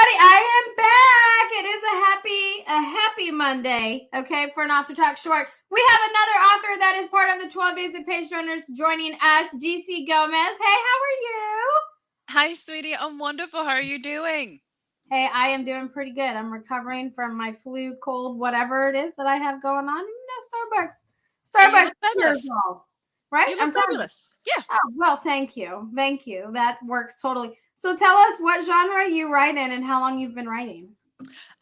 I am back. It is a happy Monday, okay, for an Author Talk Short. We have another author that is part of the 12 Days of Page Runners joining us, DC Gomez. Hey, how are you? Hi, sweetie. I'm wonderful. How are you doing? Hey, I am doing pretty good. I'm recovering from my flu, cold, whatever it is that I have going on. And you Starbucks look cures fabulous. all, right? You I'm look telling you. fabulous. Yeah. Oh, well, thank you. Thank you. That works totally. So tell us what genre you write in and how long you've been writing.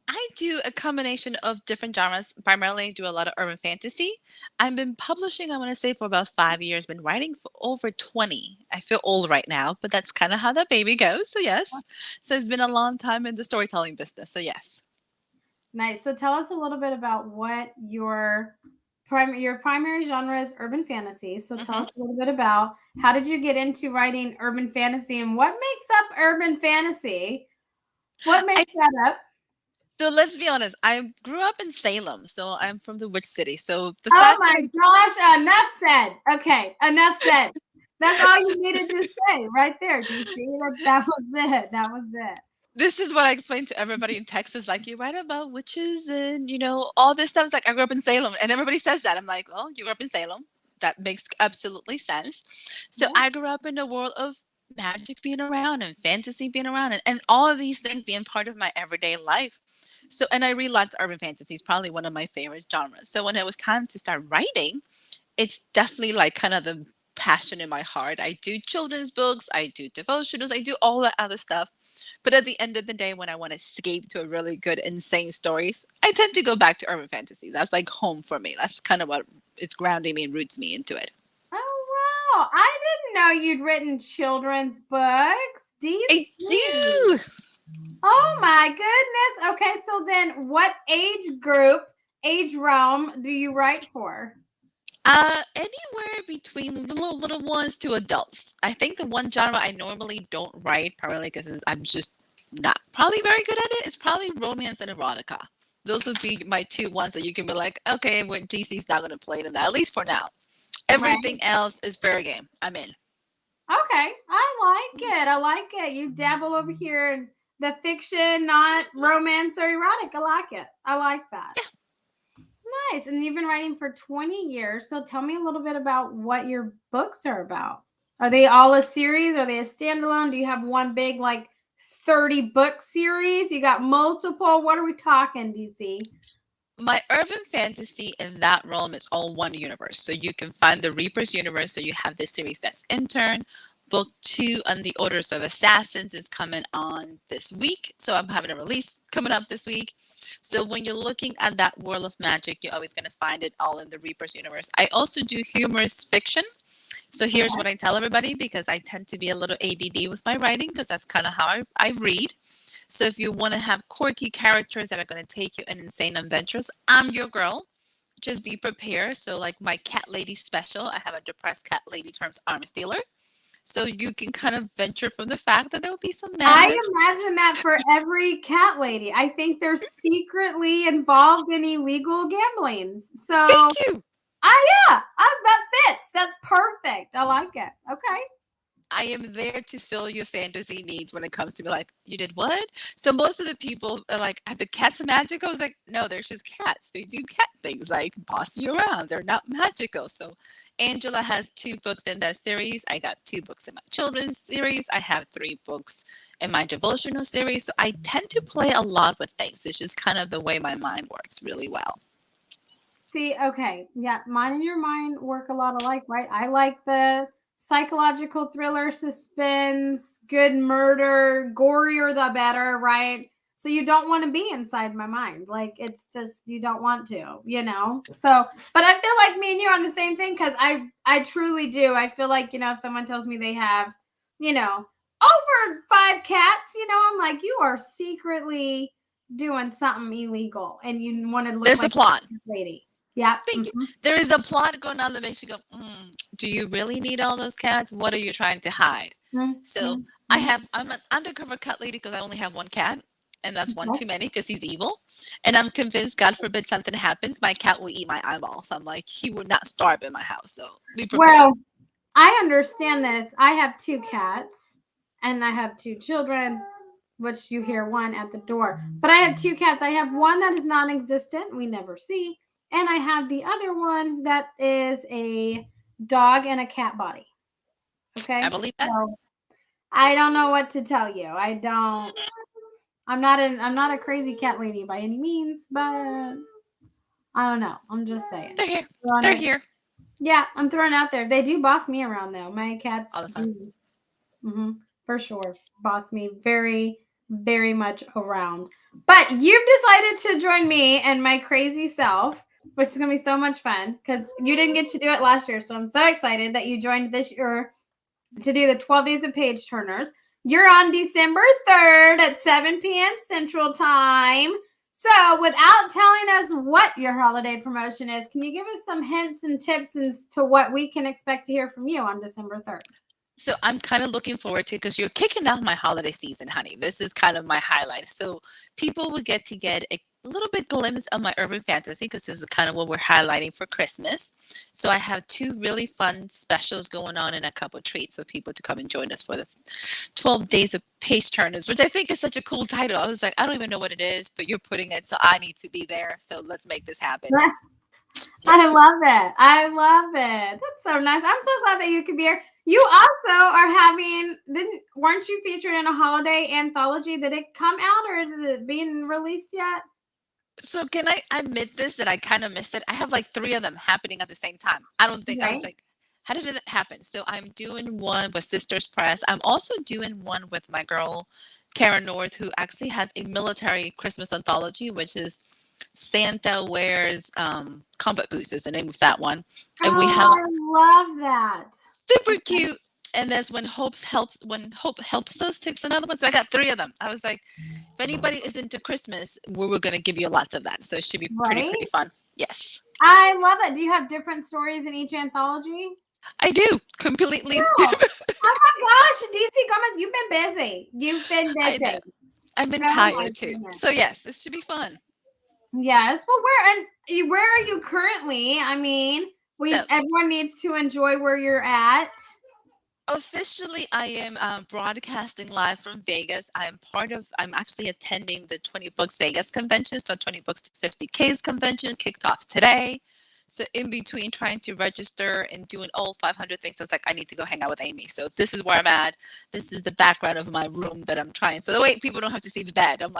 I do a combination of different genres. Primarily, do a lot of urban fantasy. I've been publishing, I want to say, for about 5 years. Been writing for over 20. I feel old right now, but that's kind of how that baby goes. So, yes. So, it's been a long time in the storytelling business. So, yes. Nice. So tell us a little bit about what your primary genre is urban fantasy. So tell hmm us a little bit about how did you get into writing urban fantasy and what makes up urban fantasy? What I makes that up? So let's be honest. I grew up in Salem, so I'm from the Witch City. So the Oh fact my that gosh, enough said. Okay, enough said. That's all you needed to say right there, DC. That was it. That was it. this is what I explain to everybody in Texas. Like, you write about witches and, all this stuff. It's like, I grew up in Salem. And everybody says that. I'm like, well, you grew up in Salem. That makes absolutely sense. So Yeah. I grew up in a world of magic being around and fantasy being around and all of these things being part of my everyday life. So, and I realized urban fantasy is probably one of my favorite genres. So when it was time to start writing, it's definitely like kind of the passion in my heart. I do children's books, I do devotionals, I do all that other stuff. But at the end of the day, when I want to escape to a really good, insane stories, I tend to go back to urban fantasy. That's like home for me. That's kind of what it's grounding me and roots me into it. Oh wow. I didn't know you'd written children's books. I DC. do. Oh my goodness. Okay, so then what age group, age realm do you write for? Anywhere between the little ones to adults. I think the one genre I normally don't write, probably because I'm just not probably very good at it, is probably romance and erotica. Those would be my two ones that you can be like, okay, when DC's not going to play it in that, at least for now. Right. Everything else is fair game. I'm in. Okay. I like it. I like it. You dabble over here in the fiction, not romance or erotic. I like it. I like that. Nice. And you've been writing for 20 years. So tell me a little bit about what your books are about. Are they all a series? Are they a standalone? Do you have one big, like, 30 book series? You got multiple? What are we talking, DC? My urban fantasy in that realm is all one universe. So you can find the Reaper's universe. So you have this series that's Intern. Book 2 on the Orders of Assassins is coming on this week. So I'm having a release coming up this week. So when you're looking at that world of magic, you're always going to find it all in the Reaper's universe. I also do humorous fiction. So here's what I tell everybody, because I tend to be a little ADD with my writing, because that's kind of how I read. So if you want to have quirky characters that are going to take you on insane adventures, I'm your girl. Just be prepared. So like my cat lady special, I have a depressed cat lady turns arm stealer. So you can kind of venture from the fact that there will be some I madness. imagine that for every cat lady. I think they're secretly involved in illegal gambling. Thank So, you. yeah, that fits. That's perfect. I like it. Okay. I am there to fill your fantasy needs when it comes to be like, you did what? So most of the people are like, are the cats magical? I was like, no, they're just cats. They do cat things like boss you around. They're not magical. So Angela has 2 books in that series. I got 2 books in my children's series. I have 3 books in my devotional series. So I tend to play a lot with things. It's just kind of the way my mind works really well. See, okay. Yeah, mine and your mind work a lot alike, right? I like the psychological thriller, suspense, good murder, gorier the better, right? So you don't want to be inside my mind. Like it's just you don't want to, you know. So, but I feel like me and you are on the same thing because I truly do. I feel like, if someone tells me they have, over 5 cats, I'm like, you are secretly doing something illegal and you want to look There's a like plot. a lady. Yeah. Thank you. There is a plot going on that makes you go, do you really need all those cats? What are you trying to hide? So I'm an undercover cat lady because I only have 1 cat. And that's one too many because he's evil. And I'm convinced, God forbid something happens, my cat will eat my eyeball. So I'm like, he would not starve in my house. So be prepared. Well, I understand this. I have 2 cats and I have 2 children. which you hear one at the door. But I have two cats. I have one that is non-existent, we never see, and I have the other one that is a dog and a cat body. Okay. I believe that. So I don't know what to tell you. I'm not a crazy cat lady by any means, but I don't know. I'm just saying. They're here. They're here. Yeah, I'm throwing out there. They do boss me around though. My cats All the time. Mm-hmm, for sure. Boss me very, very much around. But you've decided to join me and my crazy self, which is going to be so much fun because you didn't get to do it last year. So I'm so excited that you joined this year to do the 12 Days of Page Turners. You're on December 3rd at 7 p.m. Central Time. So without telling us what your holiday promotion is, can you give us some hints and tips as to what we can expect to hear from you on December 3rd? So I'm kind of looking forward to, because you're kicking off my holiday season, honey. This is kind of my highlight. So people will get to get a little bit glimpse of my urban fantasy, because this is kind of what we're highlighting for Christmas. So I have 2 really fun specials going on and a couple of treats for people to come and join us for the 12 Days of Page Turners, which I think is such a cool title. I was like, I don't even know what it is, but you're putting it, so I need to be there. So let's make this happen. Yes. I love it. I love it. That's so nice. I'm so glad that you could be here. You also are having, weren't you featured in a holiday anthology? Did it come out or is it being released yet? So can I admit this, that I kind of missed it? I have like 3 of them happening at the same time. I don't think, I was like, how did that happen? So I'm doing one with Sisters Press. I'm also doing one with my girl, Karen North, who actually has a military Christmas anthology, which is Santa Wears Combat Boots is the name of that one. And we have, I love that. super cute. And there's when Hope Helps Us takes another one. So I got 3 of them. I was like, if anybody is into Christmas, we're going to give you lots of that. So it should be pretty fun. Yes. I love it. Do you have different stories in each anthology? I do. Completely. Oh my gosh, DC Gomez, you've been busy. You've been busy. I've been tired too. So yes, this should be fun. Yes. Well, where are you currently? I mean, everyone needs to enjoy where you're at. Officially, I am broadcasting live from Vegas. I'm actually attending the 20 Books Vegas convention. So 20 Books to 50Ks convention kicked off today. So in between trying to register and doing all 500 things, I was like, I need to go hang out with Amy. So this is where I'm at. This is the background of my room that I'm trying. So the way people don't have to see the bed. I'm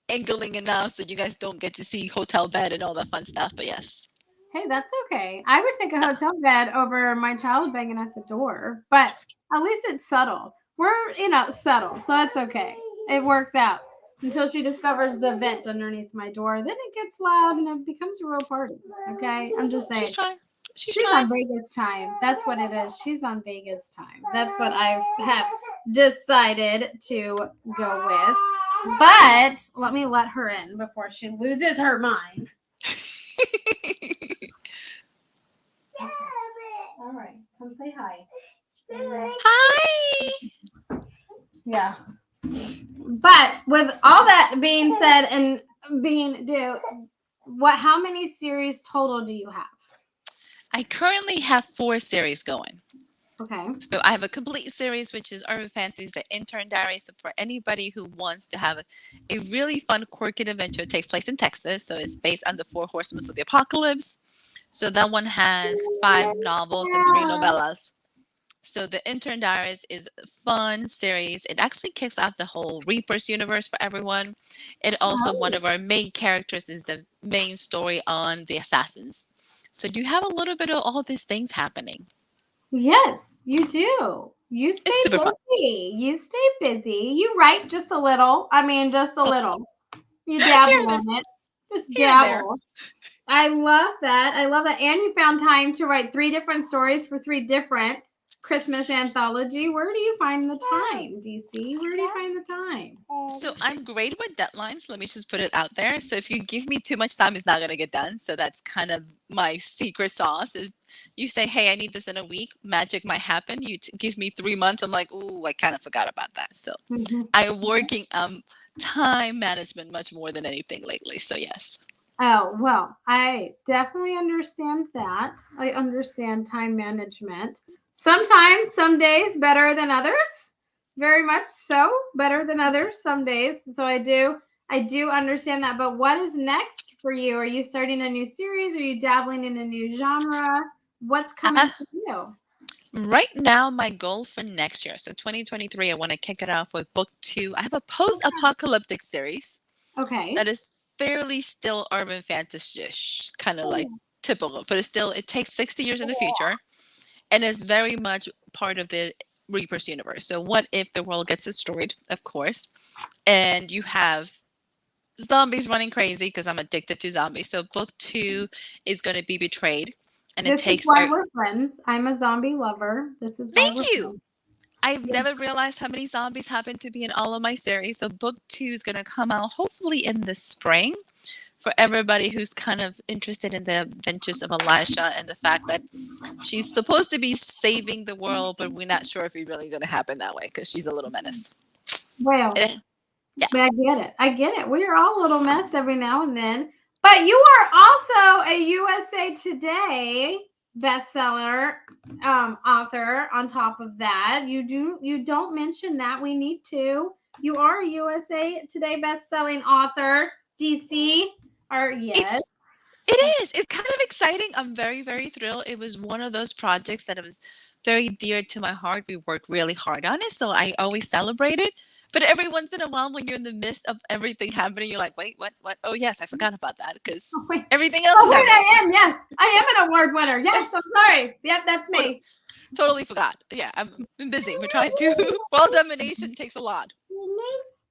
angling enough so you guys don't get to see hotel bed and all that fun stuff. But yes. Hey, that's okay. I would take a hotel bed over my child banging at the door, but at least it's subtle. We're, subtle, so it's okay. It works out until she discovers the vent underneath my door. Then it gets loud and it becomes a real party. Okay, I'm just saying. She's on Vegas time. That's what it is. She's on Vegas time. That's what I have decided to go with. But let me let her in before she loses her mind. All right, come say hi. Hi. Yeah. But with all that being said and being due, how many series total do you have? I currently have 4 series going. Okay. So I have a complete series, which is Urban Fantasy, The Intern Diary. So for anybody who wants to have a really fun, quirky adventure, it takes place in Texas. So it's based on the 4 Horsemen of the Apocalypse. So that one has 5 novels and 3 novellas. So the Intern Diaries is a fun series. It actually kicks off the whole Reapers universe for everyone. And also one of our main characters is the main story on the Assassins. So you have a little bit of all these things happening. Yes, you do. You stay busy. Fun. You stay busy. You write just a little. I mean, just a little. You dabble in it. Just dabble. I love that. And you found time to write 3 different stories for 3 different Christmas anthology. Where do you find the time, DC? Where do you find the time? So I'm great with deadlines. Let me just put it out there. So if you give me too much time, it's not going to get done. So that's kind of my secret sauce is you say, hey, I need this in a week. Magic might happen. You give me 3 months. I'm like, ooh, I kind of forgot about that. So I'm working time management much more than anything lately. So yes. Oh, well, I definitely understand that. I understand time management. Sometimes, some days better than others. very much so. Better than others some days. So I do understand that. But what is next for you? Are you starting a new series? Are you dabbling in a new genre? What's coming Uh, for you? right now, my goal for next year, so 2023, I want to kick it off with book 2. I have a post-apocalyptic series Okay. that is fairly still urban fantasy-ish, kind of like Oh, typical, but it takes 60 years in the future, and is very much part of the Reapers universe. So what if the world gets destroyed, of course, and you have zombies running crazy because I'm addicted to zombies. So book 2 is going to be Betrayed, and it this is takes why our. we're friends. I'm a zombie lover. This is why Thank we're you. friends. I've Yeah. never realized how many zombies happen to be in all of my series. So book 2 is going to come out hopefully in the spring for everybody who's kind of interested in the adventures of Elisha and the fact that she's supposed to be saving the world, but we're not sure if it's really going to happen that way because she's a little menace. Well, Eh, Yeah. but I get it. I get it. We are all a little mess every now and then. But you are also a USA Today bestseller author. On top of that, you don't mention that. We need to. You are a USA Today bestselling author. DC. Or yes. It's It is. It's kind of exciting. I'm very, very thrilled. It was one of those projects that it was very dear to my heart. We worked really hard on it, so I always celebrate it. But every once in a while, when you're in the midst of everything happening, you're like, wait, what? What? Oh, yes, I forgot about that because Oh wait. everything else Oh is wait, happening. I am. Yes, I am an award winner. Yes, I'm sorry. Yep, that's Tot- me. Totally forgot. Yeah, I'm busy. We're trying to. World domination takes a lot.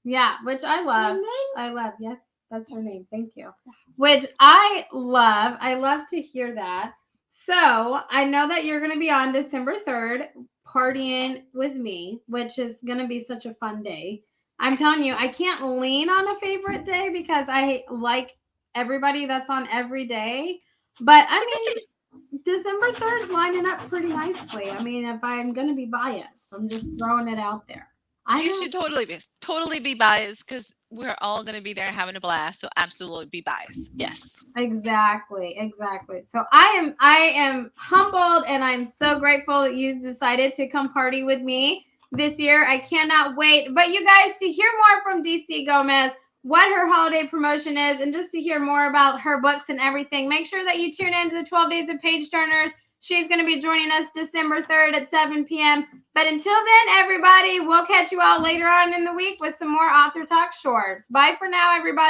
Yeah, which I love. I love. Yes, that's her name. Thank you. Which I love. I love to hear that. So I know that you're going to be on December 3rd partying with me, which is going to be such a fun day. I'm telling you, I can't lean on a favorite day because I like everybody that's on every day. But I mean, December 3rd is lining up pretty nicely. I mean, if I'm going to be biased, I'm just throwing it out there. I You know. should totally be biased because we're all gonna be there having a blast. So absolutely be biased. Yes. Exactly, exactly. So I am humbled and I'm so grateful that you decided to come party with me this year. I cannot wait. But you guys, to hear more from DC Gomez, what her holiday promotion is, and just to hear more about her books and everything, make sure that you tune in to the 12 Days of Page Turners. She's going to be joining us December 3rd at 7 p.m. But until then, everybody, we'll catch you all later on in the week with some more Author Talk Shorts. Bye for now, everybody.